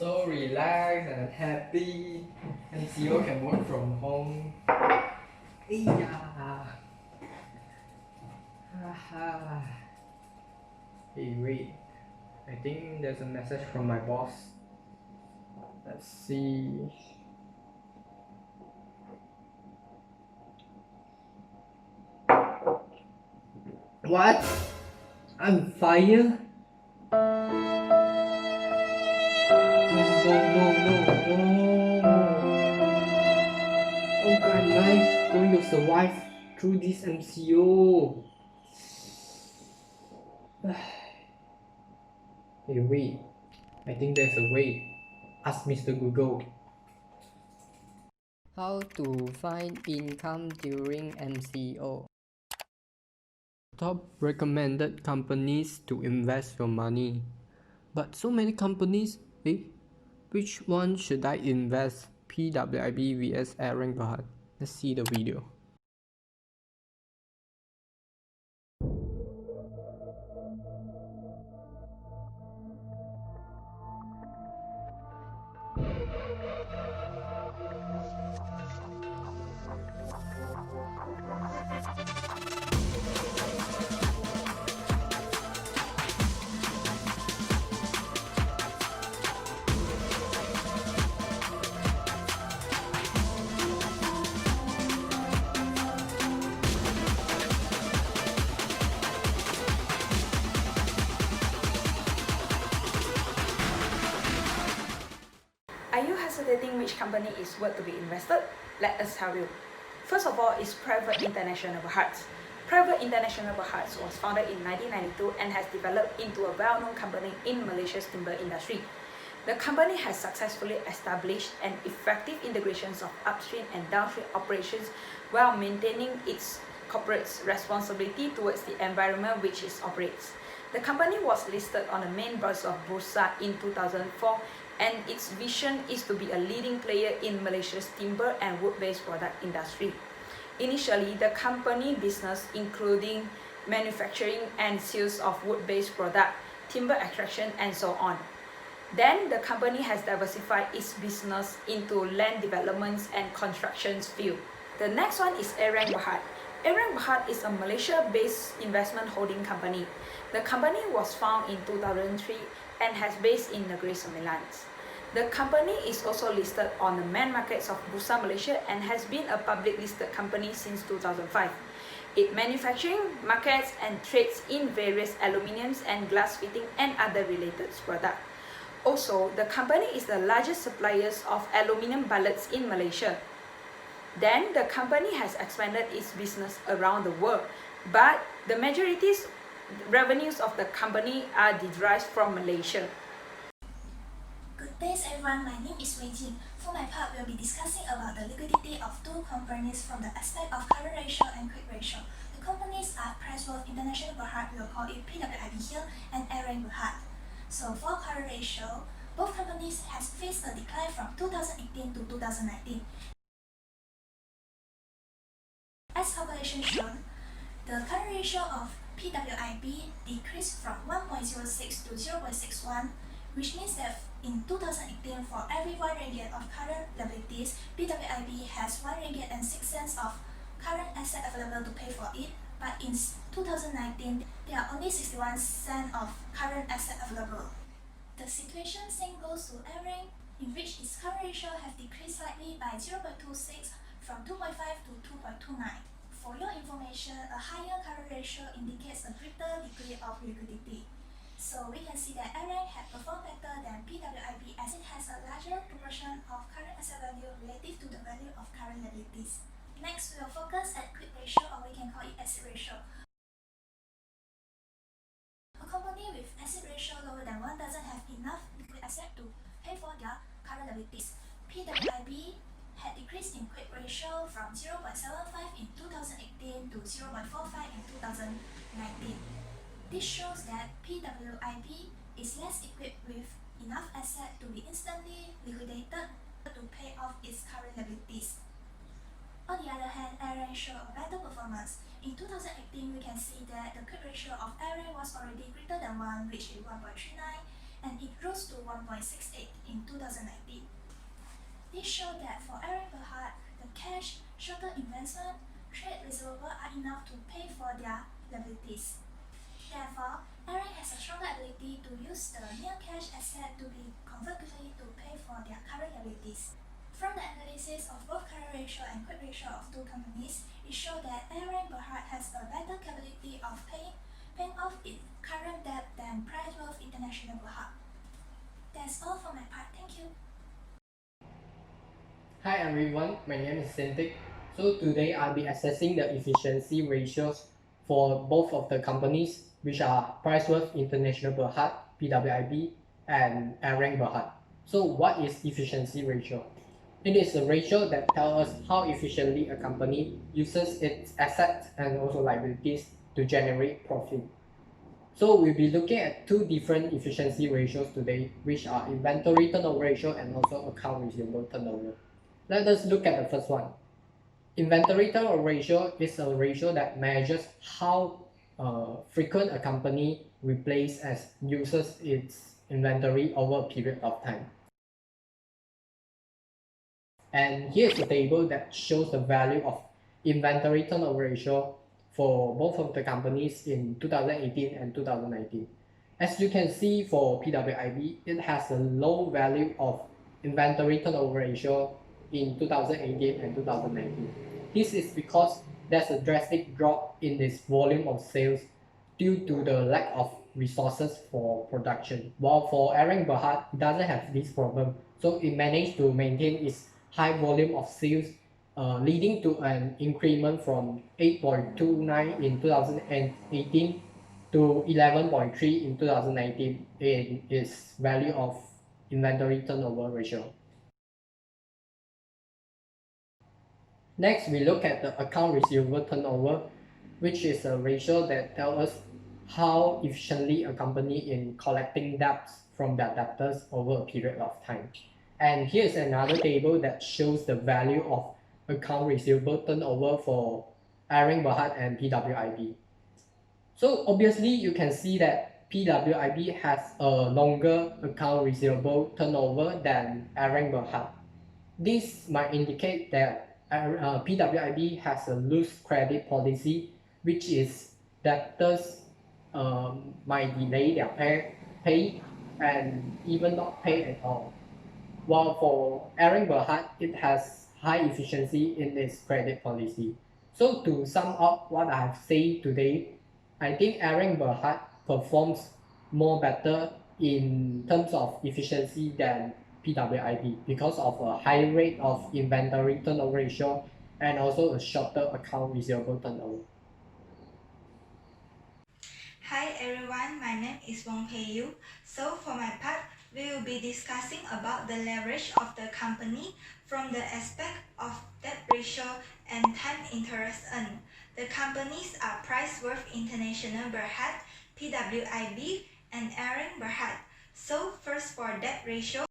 so relaxed and happy, and CEO can work from home. Yeah. Hey, wait. I think there's a message from my boss. Let's see. What? I'm fired? No. Oh god, life going to survive through this MCO. Hey, wait. I think there's a way. Ask Mr. Google. How to find income during MCO. Top recommended companies to invest your money. But so many companies, which one should I invest? PWIB vs Aaron Bahad. Let's see the video. Are you hesitating which company is worth to be invested? Let us tell you. First of all is Private International Berhad. Private International Berhad was founded in 1992 and has developed into a well-known company in Malaysia's timber industry. The company has successfully established an effective integrations of upstream and downstream operations while maintaining its corporate responsibility towards the environment which it operates. The company was listed on the main bourse of Bursa in 2004, and its vision is to be a leading player in Malaysia's timber and wood-based product industry. Initially, the company business including manufacturing and sales of wood-based product, timber extraction, and so on. Then the company has diversified its business into land developments and constructions field. The next one is Aaron Bahad. Aaron Bahad is a Malaysia-based investment holding company. The company was founded in 2003 and has base in Negeri Sembilan. The company is also listed on the main markets of Bursa Malaysia and has been a public listed company since 2005. It manufacturing, markets and trades in various aluminiums and glass fitting and other related products. Also, the company is the largest supplier of aluminium bullets in Malaysia. Then the company has expanded its business around the world, but the majority revenues of the company are derived from Malaysia. Good day everyone, my name is Wei Jing. For my part, we'll be discussing about the liquidity of two companies from the aspect of current ratio and quick ratio. The companies are Priceworth International Berhad, we'll call it PWIB here, and Aaron Berhad. So for current ratio, both companies has faced a decline from 2018 to 2019. As calculation shown, the current ratio of PWIB decreased from 1.06 to 0.61, which means that in 2018, for every 1 ringgit of current liabilities, PWIB has 1 ringgit and 6 cents of current asset available to pay for it, but in 2019, there are only 61 cents of current asset available. The situation same goes to Aaron, in which its current ratio has decreased slightly by 0.26 from 2.5 to 2.29. For your information, a higher current ratio indicates a greater degree of liquidity. So we can see that Aaron had performed better than PWIB as it has a larger proportion of current asset value relative to the value of current liabilities. Next, we will focus at quick ratio, or we can call it asset ratio. A company with asset ratio lower than 1 doesn't have enough liquid asset to pay for their current liabilities. PWIB had decreased in quick ratio from 0.75 in 2018 to 0.45 in 2019. This shows that PWIB is less equipped with enough asset to be instantly liquidated to pay off its current liabilities. On the other hand, Aaron showed a better performance. In 2018, we can see that the quick ratio of Aaron was already greater than 1, which is 1.39, and it rose to 1.68 in 2019. This showed that for Aaron Berhad, the cash, short-term investment, trade receivable are enough to pay for their liabilities. Therefore, Aaron has a stronger ability to use the near cash asset to be converted quickly to pay for their current liabilities. From the analysis of both current ratio and quick ratio of two companies, it showed that Aaron Berhad has a better capability of paying off its current debt than Priceworth International Berhad. That's all for my part. Thank you. Hi everyone, my name is Sin Tik. So today I'll be assessing the efficiency ratios for both of the companies, which are Priceworth International Berhad, PWIB, and Aaron Berhad. So what is efficiency ratio? It is a ratio that tells us how efficiently a company uses its assets and also liabilities to generate profit. So we'll be looking at two different efficiency ratios today, which are inventory turnover ratio and also account receivable turnover. Let us look at the first one. Inventory turnover ratio is a ratio that measures how frequent a company replaces and uses its inventory over a period of time. And here's a table that shows the value of inventory turnover ratio for both of the companies in 2018 and 2019. As you can see for PWIB, it has a low value of inventory turnover ratio in 2018 and 2019. This is because there's a drastic drop in this volume of sales due to the lack of resources for production. While for Aaron Berhad, it doesn't have this problem, so it managed to maintain its high volume of sales, leading to an increment from 8.29 in 2018 to 11.3 in 2019 in its value of inventory turnover ratio. Next, we look at the account receivable turnover, which is a ratio that tells us how efficiently a company in collecting debts from their debtors over a period of time. And here's another table that shows the value of account receivable turnover for Aaron Berhad and PWIB. So obviously you can see that PWIB has a longer account receivable turnover than Aaron Berhad. This might indicate that PWIB has a loose credit policy, which is debtors might delay their pay and even not pay at all. While for Aaron Berhad, it has high efficiency in its credit policy. So to sum up what I have said today, I think Aaron Berhad performs more better in terms of efficiency than PWIB because of a high rate of inventory turnover ratio and also a shorter account receivable turnover. Hi everyone, my name is Wong Pei Yu. So for my part, we will be discussing about the leverage of the company from the aspect of debt ratio and time interest earned. The companies are Priceworth International Berhad, PWIB, and Aaron Berhad. So first for debt ratio,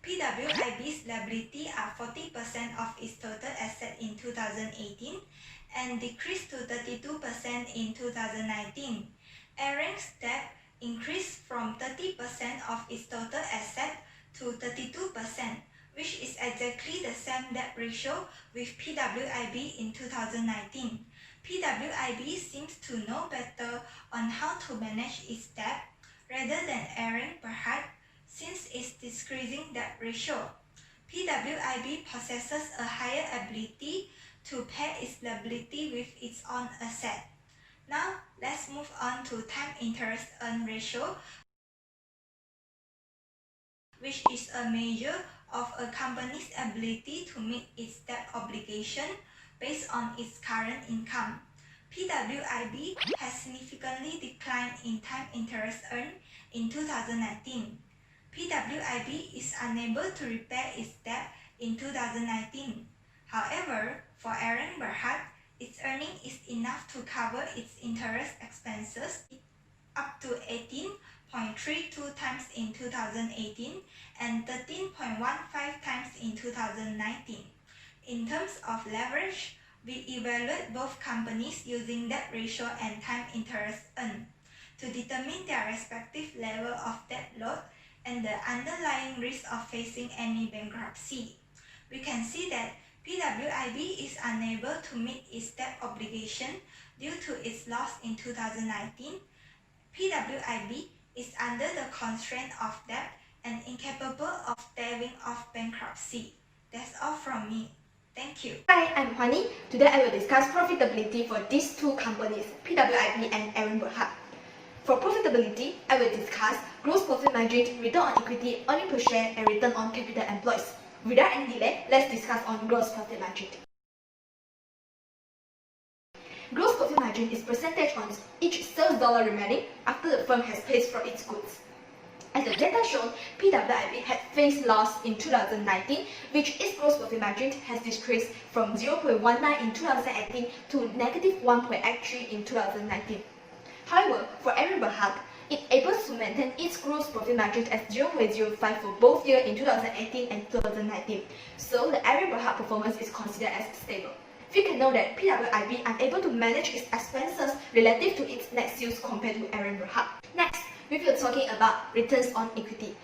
PWIB's liability are 40% of its total asset in 2018 and decreased to 32% in 2019. Aaron's debt increased from 30% of its total asset to 32%, which is exactly the same debt ratio with PWIB in 2019. PWIB seems to know better on how to manage its debt rather than Aaron Berhad, since it's decreasing debt ratio. PWIB possesses a higher ability to pair its liability with its own asset. Now, let's move on to time interest earned ratio, which is a measure of a company's ability to meet its debt obligation based on its current income. PWIB has significantly declined in time interest earned in 2019. PWIB is unable to repay its debt in 2019. However, for Aaron Berhad, its earning is enough to cover its interest expenses up to 18.32 times in 2018 and 13.15 times in 2019. In terms of leverage, we evaluate both companies using debt ratio and time interest earned. to determine their respective level of debt load and the underlying risk of facing any bankruptcy. We can see that PWIB is unable to meet its debt obligation due to its loss in 2019. PWIB is under the constraint of debt and incapable of staving off bankruptcy. That's all from me. Thank you. Hi, I'm Hwan Ni. Today I will discuss profitability for these two companies, PWIB and Aaron Berhad. For profitability, I will discuss gross profit margin, return on equity, earnings per share, and return on capital employed. Without any delay, let's discuss on gross profit margin. Gross profit margin is percentage on each sales dollar remaining after the firm has paid for its goods. As the data shown, PWIB had faced loss in 2019, which its gross profit margin has decreased from 0.19 in 2018 to negative 1.83 in 2019. However, for Aaron Berhad, it able to maintain its gross profit margin at 0.05 for both years in 2018 and 2019. So the Aaron Berhad performance is considered as stable. We can know that PWIB unable to manage its expenses relative to its net sales compared to Aaron Berhad. Next, we will be talking about returns on equity.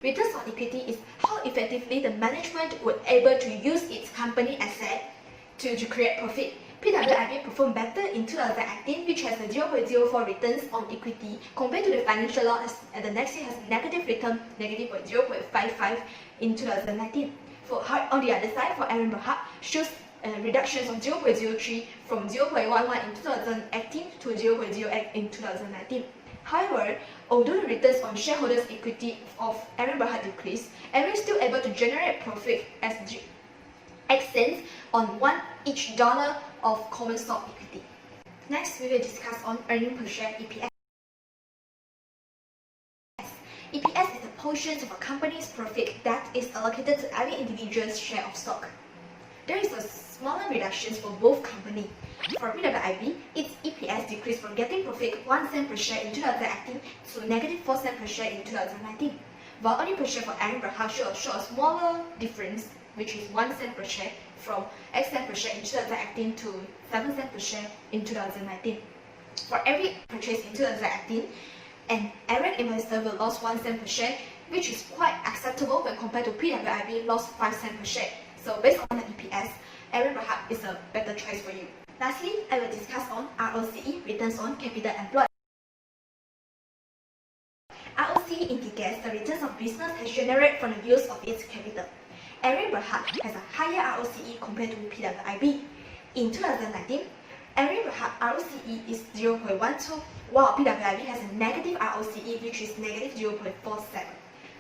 Returns on equity is how effectively the management would able to use its company asset to create profit. PWIB performed better in 2018, which has a 0.04 returns on equity compared to the financial loss, and the next year has a negative return, negative 0.55 in 2019. On the other side, for Aaron Berhad, shows reductions of 0.03 from 0.11 in 2018 to 0.08 in 2019. However, although the returns on shareholders' equity of Aaron Berhad decreased, Aaron is still able to generate profit as X cents on each dollar of common stock equity. Next, we will discuss on earnings per share (EPS). EPS is the portion of a company's profit that is allocated to every individual's share of stock. There is a smaller reduction for both companies. For PWIB, its EPS decreased from getting profit 1 cent per share in 2018 to negative 4 cents per share in 2019, while earnings per share for Aaron Berhad show a smaller difference, which is 1 cent per share from X cent per share in 2018 to 7 cents per share in 2019. For every purchase in 2018, an Aaron investor will lose 1 cent per share, which is quite acceptable when compared to PWIB lost 5 cents per share. So based on the EPS, Aaron Berhad is a better choice for you. Lastly, I will discuss on ROCE, returns on capital employed. ROCE indicates the returns of business has generated from the use of its capital. Aaron Berhad has a higher ROCE compared to PWIB. In 2019, Aaron Berhad ROCE is 0.12, while PWIB has a negative ROCE, which is negative 0.47.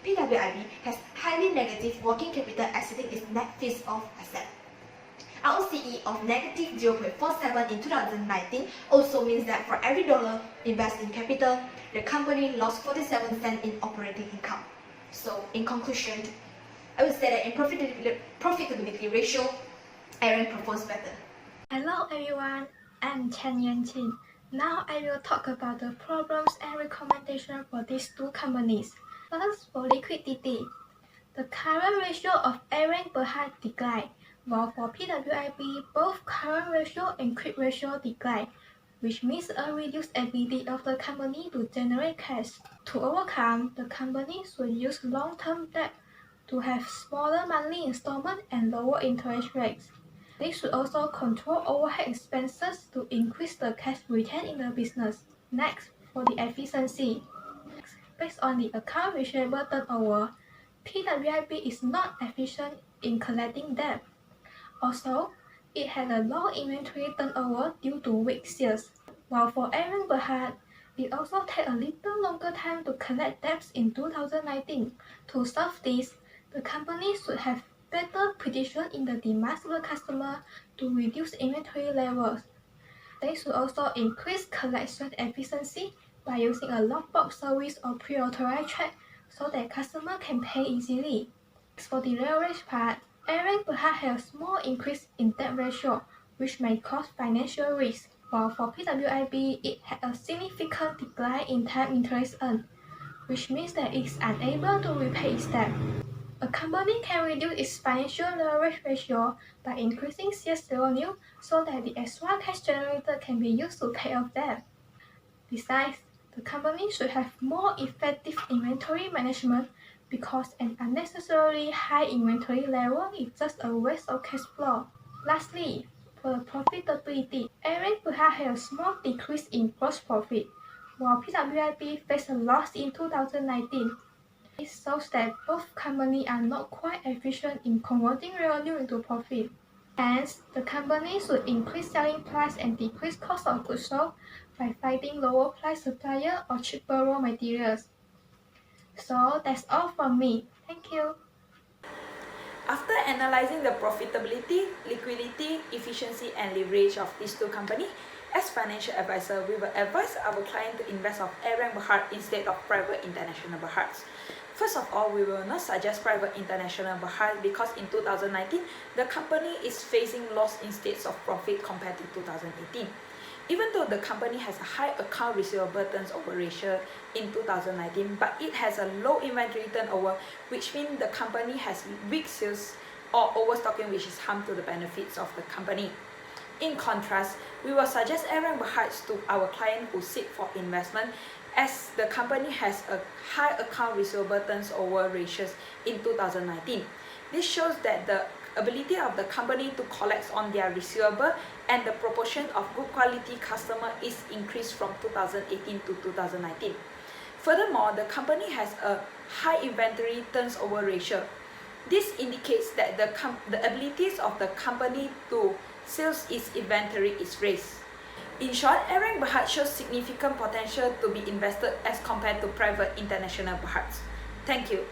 PWIB has highly negative working capital exceeding its net fixed asset. ROCE of negative 0.47 in 2019 also means that for every dollar invested in capital, the company lost 47 cents in operating income. So, in conclusion, I would say that in profitability ratio, Aaron performs better. Hello everyone, I'm Chen Yanqing. Now I will talk about the problems and recommendations for these two companies. First, for liquidity. The current ratio of Aaron Berhad declined, while for PWIB, both current ratio and quick ratio declined, which means a reduced ability of the company to generate cash. To overcome, the company should use long-term debt to have smaller monthly installment and lower interest rates. They should also control overhead expenses to increase the cash retained in the business. Next, for the efficiency. Based on the account receivable turnover, PWIB is not efficient in collecting debt. Also, it had a low inventory turnover due to weak sales. While for Aaron Berhad, it also takes a little longer time to collect debts in 2019. To solve this, the company should have better prediction in the demands of the customer to reduce inventory levels. They should also increase collection efficiency by using a lockbox service or pre-authorized check so that customer can pay easily. For the leverage part, Aaron Berhad has a small increase in debt ratio, which may cause financial risk, while for PWIB, it had a significant decline in time interest earned, which means that it is unable to repay its debt. A company can reduce its financial leverage ratio by increasing sales revenue so that the extra cash generated can be used to pay off debt. Besides, the company should have more effective inventory management because an unnecessarily high inventory level is just a waste of cash flow. Lastly, for the profitability, AREN perhaps had a small decrease in gross profit, while PWIB faced a loss in 2019. It shows that both companies are not quite efficient in converting revenue into profit. Hence, the company should increase selling price and decrease cost of goods sold by finding lower price supplier or cheaper raw materials. So that's all from me. Thank you. After analyzing the profitability, liquidity, efficiency, and leverage of these two companies, as financial advisor, we will advise our client to invest of AREN Berhad instead of private international Berhads. First of all, we will not suggest private international Berhad because in 2019, the company is facing loss instead of profit compared to 2018. Even though the company has a high account receivable turnover ratio in 2019, but it has a low inventory turnover, which means the company has weak sales or overstocking, which is harm to the benefits of the company. In contrast, we will suggest AREN Berhad to our client who seek for investment, as the company has a high account receivable turnover ratios in 2019. This shows that the ability of the company to collect on their receivable and the proportion of good quality customer is increased from 2018 to 2019. Furthermore, the company has a high inventory turnover ratio. This indicates that the abilities of the company to sell its inventory is raised. In short, AREN Berhad shows significant potential to be invested as compared to private international Berhads. Thank you.